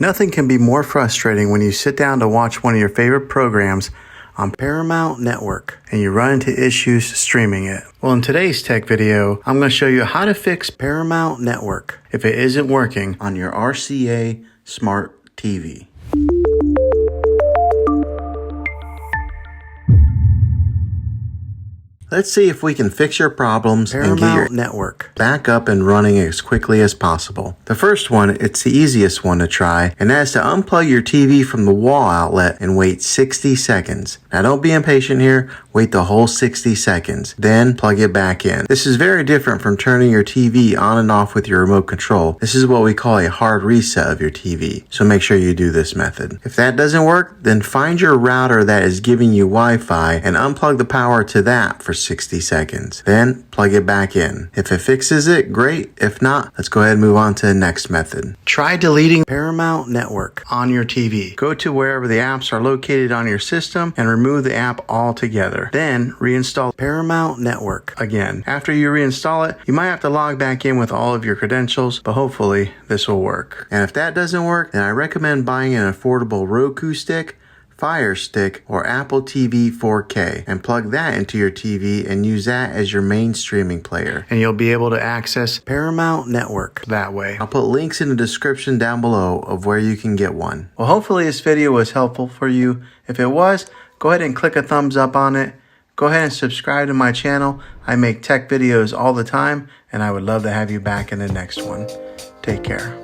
Nothing can be more frustrating when you sit down to watch one of your favorite programs on Paramount Network and you run into issues streaming it. Well, in today's tech video, I'm going to show you how to fix Paramount Network if it isn't working on your RCA Smart TV. Let's see if we can fix your problems and get your network back up and running as quickly as possible. The first one, it's the easiest one to try, and that's to unplug your TV from the wall outlet and wait 60 seconds. Now don't be impatient here, wait the whole 60 seconds, then plug it back in. This is very different from turning your TV on and off with your remote control. This is what we call a hard reset of your TV, so make sure you do this method. If that doesn't work, then find your router that is giving you Wi-Fi and unplug the power to that for 60 seconds. Then plug it back in. If it fixes it, great. If not, let's go ahead and move on to the next method. Try deleting Paramount Network on your TV. Go to wherever the apps are located on your system and remove the app altogether. Then reinstall Paramount Network again. After you reinstall it, you might have to log back in with all of your credentials, but hopefully this will work. And if that doesn't work, then I recommend buying an affordable Roku stick, Fire Stick, or Apple TV 4K and plug that into your TV and use that as your main streaming player. And you'll be able to access Paramount Network that way. I'll put links in the description down below of where you can get one. Well, hopefully this video was helpful for you. If it was, go ahead and click a thumbs up on it. Go ahead and subscribe to my channel. I make tech videos all the time, and I would love to have you back in the next one. Take care.